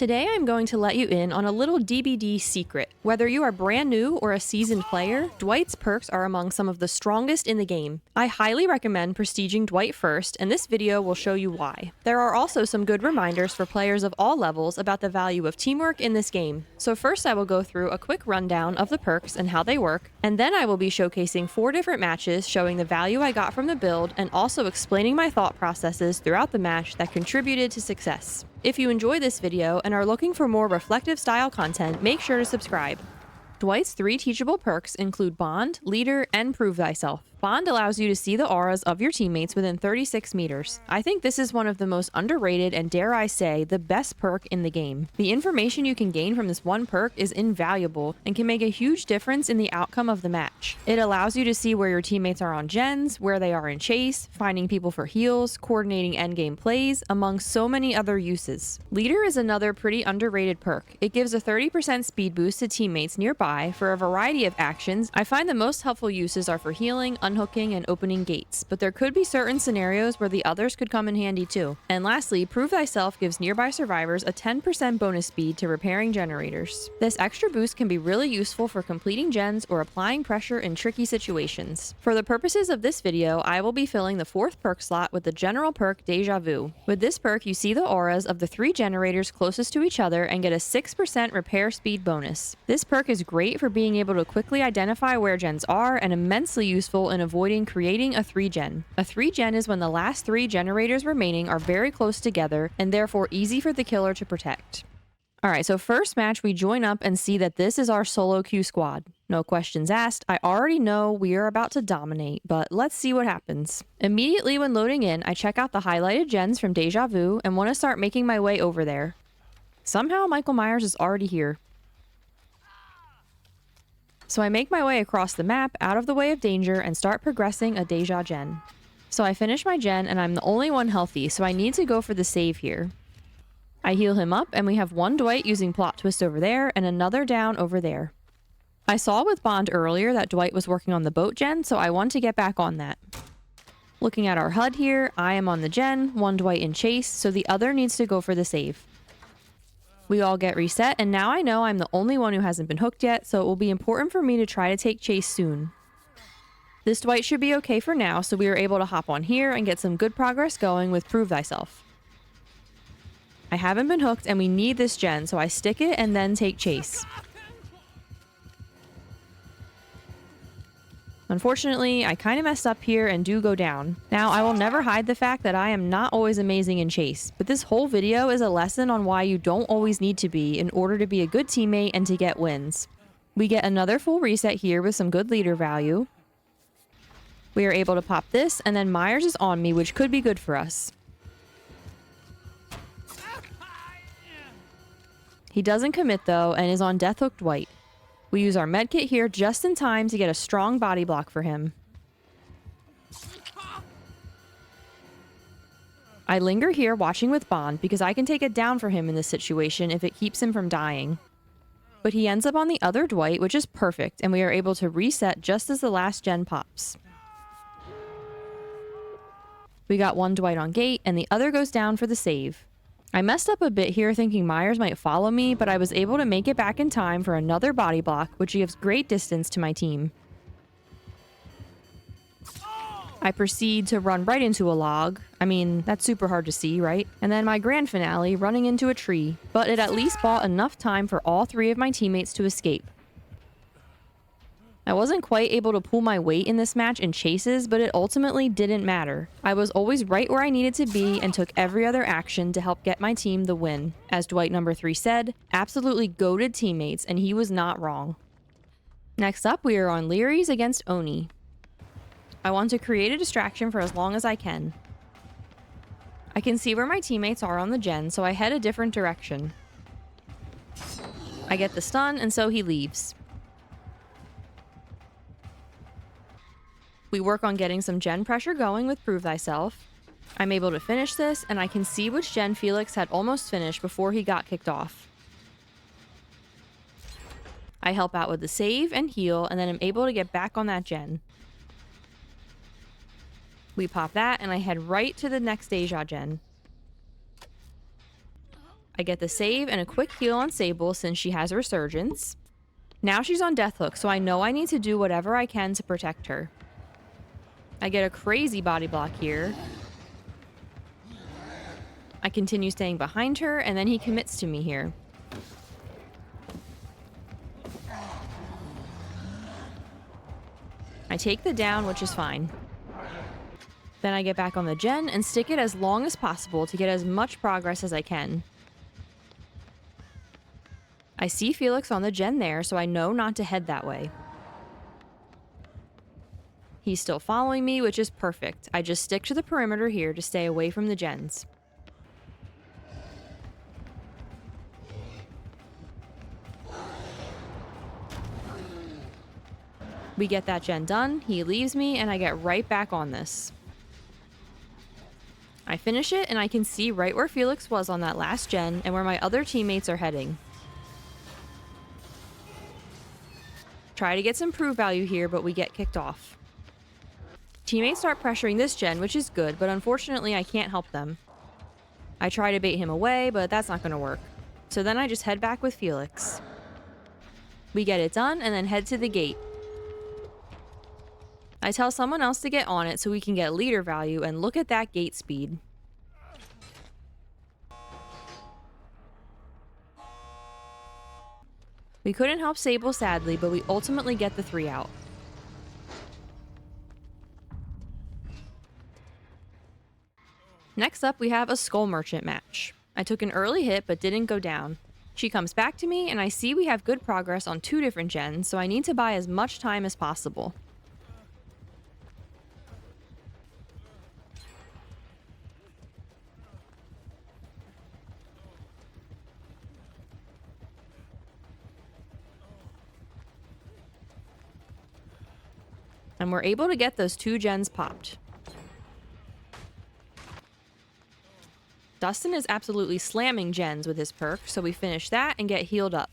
Today I'm going to let you in on a little DBD secret. Whether you are brand new or a seasoned player, Dwight's perks are among some of the strongest in the game. I highly recommend prestiging Dwight first, and this video will show you why. There are also some good reminders for players of all levels about the value of teamwork in this game. So first I will go through a quick rundown of the perks and how they work, and then I will be showcasing 4 different matches showing the value I got from the build and also explaining my thought processes throughout the match that contributed to success. If you enjoy this video and are looking for more reflective style content, make sure to subscribe. Dwight's 3 teachable perks include Bond, Leader, and Prove Thyself. Bond allows you to see the auras of your teammates within 36 meters. I think this is one of the most underrated and, dare I say, the best perk in the game. The information you can gain from this one perk is invaluable and can make a huge difference in the outcome of the match. It allows you to see where your teammates are on gens, where they are in chase, finding people for heals, coordinating endgame plays, among so many other uses. Leader is another pretty underrated perk. It gives a 30% speed boost to teammates nearby for a variety of actions. I find the most helpful uses are for healing, unhooking, and opening gates, but there could be certain scenarios where the others could come in handy too. And lastly, Prove Thyself gives nearby survivors a 10% bonus speed to repairing generators. This extra boost can be really useful for completing gens or applying pressure in tricky situations. For the purposes of this video, I will be filling the 4th perk slot with the general perk Deja Vu. With this perk, you see the auras of the 3 generators closest to each other and get a 6% repair speed bonus. This perk is great for being able to quickly identify where gens are and immensely useful in avoiding creating a 3-gen. A 3-gen is when the last 3 generators remaining are very close together and therefore easy for the killer to protect. Alright, so first match we join up and see that this is our solo queue squad. No questions asked, I already know we are about to dominate, but let's see what happens. Immediately when loading in, I check out the highlighted gens from Deja Vu and want to start making my way over there. Somehow Michael Myers is already here. So I make my way across the map, out of the way of danger, and start progressing a Deja gen. So I finish my gen, and I'm the only one healthy, so I need to go for the save here. I heal him up, and we have one Dwight using plot twist over there, and another down over there. I saw with Bond earlier that Dwight was working on the boat gen, so I want to get back on that. Looking at our HUD here, I am on the gen, one Dwight in chase, so the other needs to go for the save. We all get reset, and now I know I'm the only one who hasn't been hooked yet, so it will be important for me to try to take chase soon. This Dwight should be okay for now, so we are able to hop on here and get some good progress going with Prove Thyself. I haven't been hooked, and we need this gen, so I stick it and then take chase. Unfortunately, I kind of messed up here and do go down. Now, I will never hide the fact that I am not always amazing in chase, but this whole video is a lesson on why you don't always need to be in order to be a good teammate and to get wins. We get another full reset here with some good leader value. We are able to pop this, and then Myers is on me, which could be good for us. He doesn't commit though, and is on Death Hook Dwight. We use our medkit here just in time to get a strong body block for him. I linger here watching with Bond because I can take it down for him in this situation if it keeps him from dying. But he ends up on the other Dwight, which is perfect, and we are able to reset just as the last gen pops. We got one Dwight on gate, and the other goes down for the save. I messed up a bit here thinking Myers might follow me, but I was able to make it back in time for another body block, which gives great distance to my team. I proceed to run right into a log. I mean, that's super hard to see, right? And then my grand finale, running into a tree. But it at least bought enough time for all 3 of my teammates to escape. I wasn't quite able to pull my weight in this match in chases, but it ultimately didn't matter. I was always right where I needed to be and took every other action to help get my team the win. As Dwight number 3 said, absolutely goated teammates, and he was not wrong. Next up, we are on Leary's against Oni. I want to create a distraction for as long as I can. I can see where my teammates are on the gen, so I head a different direction. I get the stun, and so he leaves. We work on getting some gen pressure going with Prove Thyself. I'm able to finish this, and I can see which gen Felix had almost finished before he got kicked off. I help out with the save and heal, and then I'm able to get back on that gen. We pop that, and I head right to the next Deja gen. I get the save and a quick heal on Sable since she has Resurgence. Now she's on Death Hook, so I know I need to do whatever I can to protect her. I get a crazy body block here. I continue staying behind her, and then he commits to me here. I take the down, which is fine. Then I get back on the gen and stick it as long as possible to get as much progress as I can. I see Felix on the gen there, so I know not to head that way. He's still following me, which is perfect. I just stick to the perimeter here to stay away from the gens. We get that gen done, he leaves me, and I get right back on this. I finish it, and I can see right where Felix was on that last gen and where my other teammates are heading. Try to get some prove value here, but we get kicked off. Teammates start pressuring this gen, which is good, but unfortunately I can't help them. I try to bait him away, but that's not going to work. So then I just head back with Felix. We get it done and then head to the gate. I tell someone else to get on it so we can get leader value, and look at that gate speed. We couldn't help Sable sadly, but we ultimately get the 3 out. Next up, we have a Skull Merchant match. I took an early hit but didn't go down. She comes back to me, and I see we have good progress on 2 different gens, so I need to buy as much time as possible. And we're able to get those 2 gens popped. Dustin is absolutely slamming gens with his perk, so we finish that and get healed up.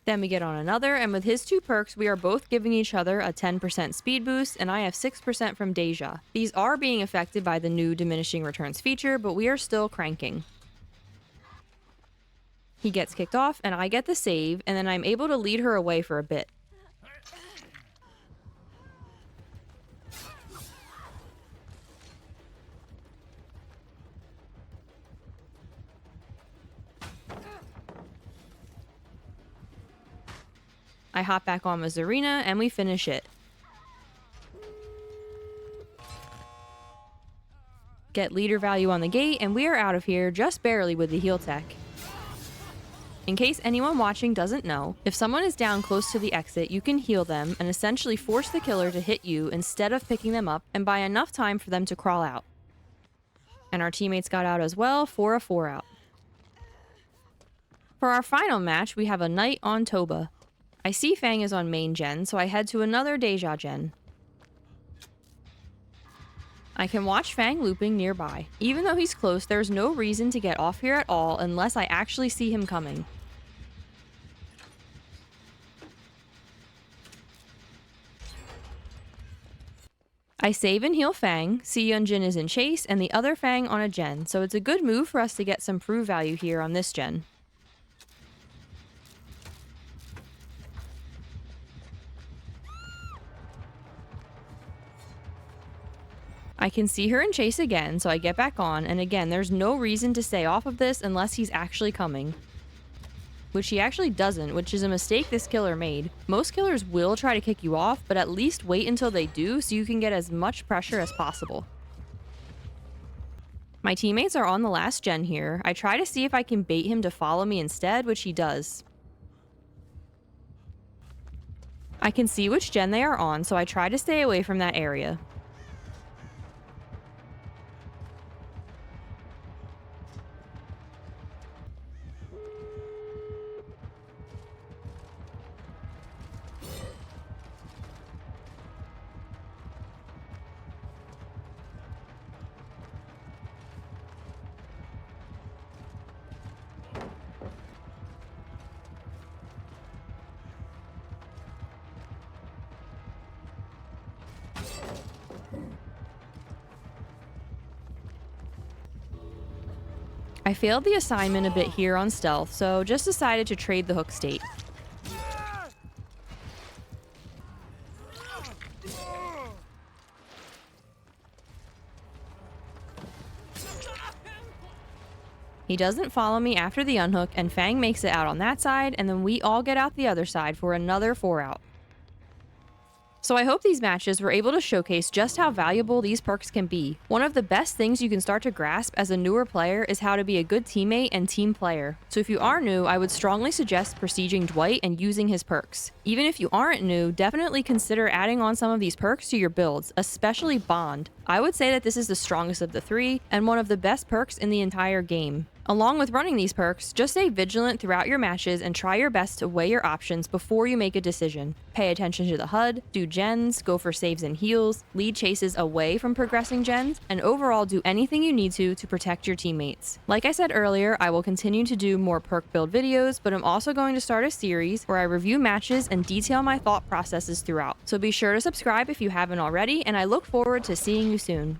Then we get on another, and with his 2 perks, we are both giving each other a 10% speed boost, and I have 6% from Deja. These are being affected by the new diminishing returns feature, but we are still cranking. He gets kicked off, and I get the save, and then I'm able to lead her away for a bit. I hop back on with Zarina, and we finish it. Get leader value on the gate, and we are out of here just barely with the heal tech. In case anyone watching doesn't know, if someone is down close to the exit, you can heal them and essentially force the killer to hit you instead of picking them up and buy enough time for them to crawl out. And our teammates got out as well for a 4 out. For our final match, we have a Knight on Toba. I see Fang is on main gen, so I head to another Deja gen. I can watch Fang looping nearby. Even though he's close, there's no reason to get off here at all unless I actually see him coming. I save and heal Fang, Si Yunjin is in chase, and the other Fang on a gen, so it's a good move for us to get some prove value here on this gen. I can see her in chase again, so I get back on, and again, there's no reason to stay off of this unless he's actually coming. Which he actually doesn't, which is a mistake this killer made. Most killers will try to kick you off, but at least wait until they do so you can get as much pressure as possible. My teammates are on the last gen here. I try to see if I can bait him to follow me instead, which he does. I can see which gen they are on, so I try to stay away from that area. I failed the assignment a bit here on stealth, so just decided to trade the hook state. He doesn't follow me after the unhook, and Fang makes it out on that side, and then we all get out the other side for another 4 out. So I hope these matches were able to showcase just how valuable these perks can be. One of the best things you can start to grasp as a newer player is how to be a good teammate and team player. So if you are new, I would strongly suggest prestiging Dwight and using his perks. Even if you aren't new, definitely consider adding on some of these perks to your builds, especially Bond. I would say that this is the strongest of the 3 and one of the best perks in the entire game. Along with running these perks, just stay vigilant throughout your matches and try your best to weigh your options before you make a decision. Pay attention to the HUD, do gens, go for saves and heals, lead chases away from progressing gens, and overall do anything you need to protect your teammates. Like I said earlier, I will continue to do more perk build videos, but I'm also going to start a series where I review matches and detail my thought processes throughout. So be sure to subscribe if you haven't already, and I look forward to seeing you soon.